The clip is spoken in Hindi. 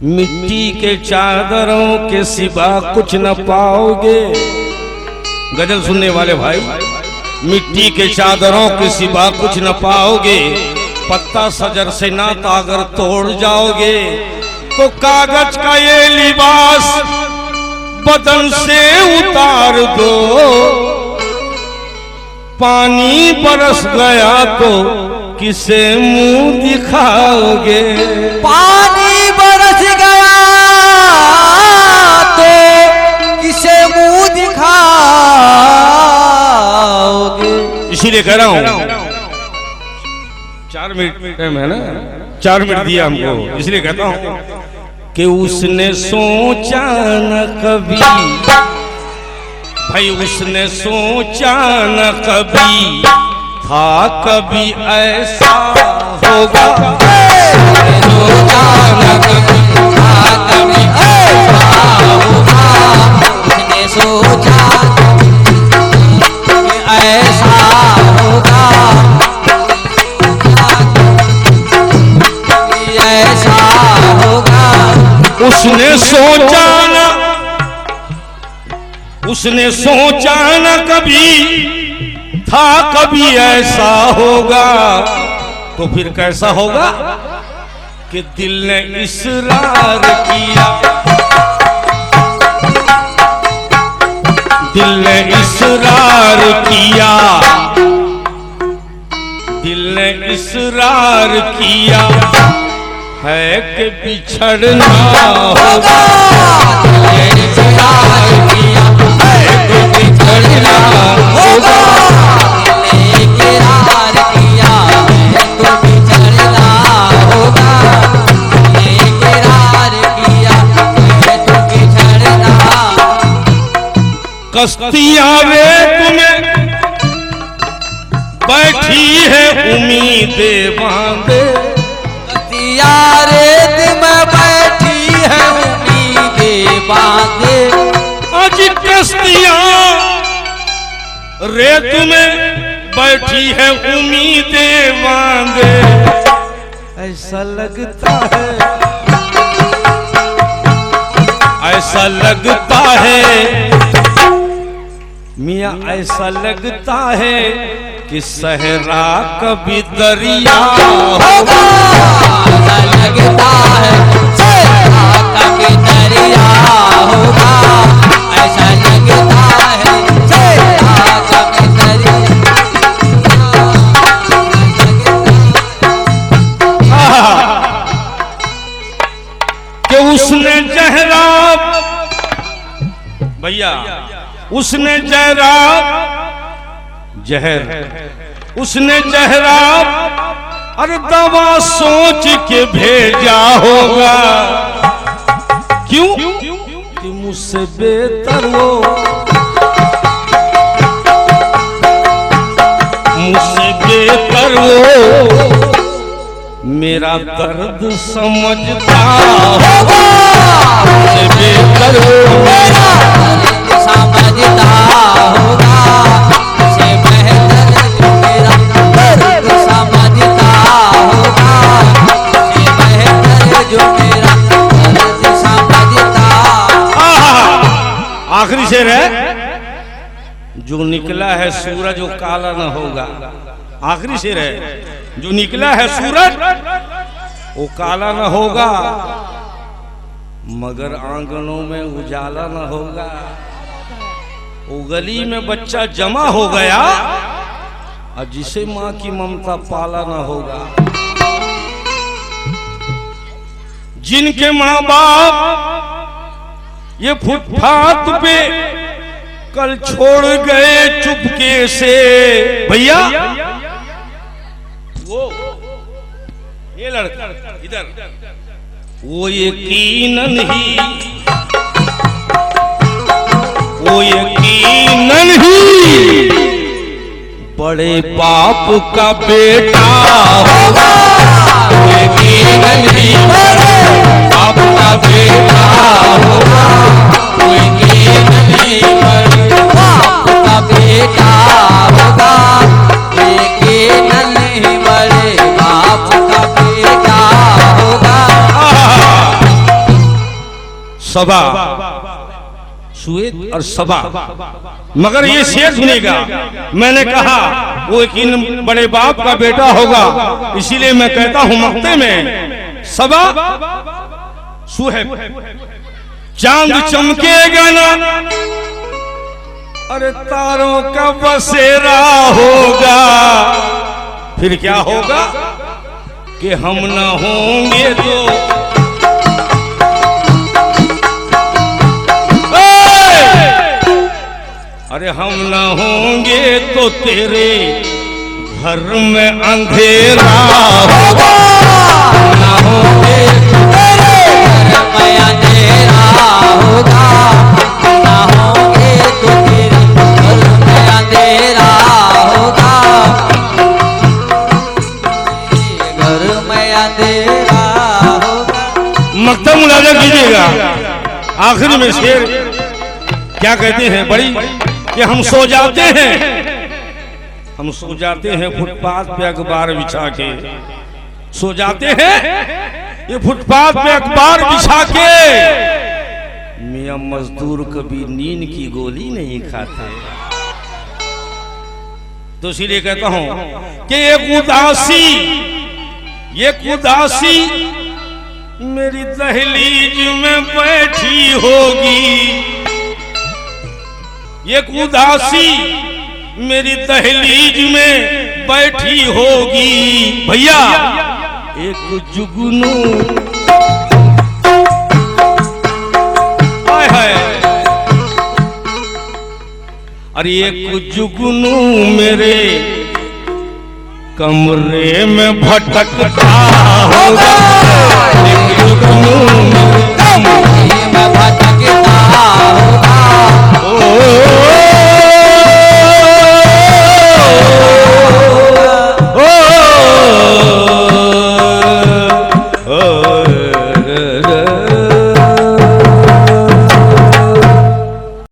मिट्टी के चादरों के सिवा कुछ न पाओगे। गजल सुनने वाले भाई, मिट्टी के चादरों के सिवा कुछ न पाओगे, पत्ता सजर से नाता अगर तोड़ जाओगे तो कागज का ये लिबास बदन से उतार दो। पानी बरस गया तो किसे मुंह दिखाओगे। पानी बरस गया तो किसे मुंह दिखाओगे। इसीलिए कह रहा हूं 4 मिनट टाइम है ना, 4 मिनट दिया हमको, इसलिए कहता हूं कि उसने सोचा न कभी, भाई उसने सोचा न कभी था कभी ऐसा होगा। सोचा न कभी था कभी ऐसा होगा। उसने सोचा कि ऐसा होगा, ऐसा होगा। उसने सोचा न कभी था कभी ऐसा होगा। तो फिर कैसा होगा कि दिल ने इसरार किया, दिल ने इसरार किया, दिल ने इसरार किया है कि बिछड़ना होगा। दिल ने इसरार किया है कि बिछड़ना होगा। दिल ने इकरार किया है तो बिछड़ना होगा। दिल ने इकरार किया है तो बिछड़ना। कश्तियां रेत में बैठी है उम्मीदें बांधे। कश्तियां रेत में बैठी है उम्मीदें बांधे। आज कश्तियां रेत में बैठी है उम्मीदें बांधे। ऐसा लगता है, ऐसा लगता है मियाँ, ऐसा लगता है कि सहरा कभी दरिया होगा। ऐसा लगता है सहरा कभी दरिया होगा। ऐसा लगता है सहरा कभी दरिया। कि उसने जहरा, भैया उसने जहरा जहर, उसने जहरा अरे दवा सोच के भेजा होगा। क्यों कि मुझसे बेहतर वो, मुझसे बेहतर वो मेरा दर्द समझता होगा। मुझसे बेहतर वो मेरा दर्द समझता होगा। मुझसे बेहतर जो मेरा दर्द समझता होगा। मुझसे बेहतर जो मेरा दर्द समझता। आखिरी शेर है, जो निकला है सूरज वो काला न होगा। आखिरी शेर है, जो निकला है सूरज वो काला न होगा, मगर आंगनों में उजाला न होगा। वो गली में बच्चा जमा हो गया और जिसे माँ की ममता पाला न होगा। जिनके माँ बाप ये फुटपाथ पे कल छोड़ गए चुपके से, भैया वो ये लड़का इधर, वो यकीनन ही, वो यकीनन ही बड़े बाप का बेटा होगा। यकीनन ही बड़े बाप का बेटा होगा। यकीनन ही बड़े बाप का बेटा होगा। यकीनन ही बड़े बाप का बेटा होगा। सबा, श्वेत और सबा, मगर ये शेर सुनेगा। मैंने कहा वो एक बड़े बाप का बेटा होगा, इसीलिए मैं कहता हूं मक्ते में सबा सुहेब। चांद चमकेगा ना, अरे तारों का बसेरा होगा, फिर क्या होगा कि हम ना होंगे तो अरे हम ना होंगे तो तेरे घर में अंधेरा होगा, ना होंगे तो तेरे घर में अंधेरा होगा, ना होंगे तो तेरे घर में अंधेरा होगा, घर में अंधेरा होगा। मक्ता मुलाजा कीजिएगा। आखिर में शेर क्या कहते हैं, बड़ी कि हम सो जाते हैं फुटपाथ पे अखबार बिछा के, सो जाते हैं ये फुटपाथ पे अखबार बिछा के। मियां मजदूर कभी नींद की गोली नहीं खाते, तो इसीलिए कहता हूं कि ये उदासी मेरी दहलीज में बैठी होगी, ये उदासी मेरी दहलीज में बैठी होगी। भैया एक जुगनू हाय हाय, अरे एक जुगनू मेरे कमरे में भटकता होगा, एक जुगनू मेरे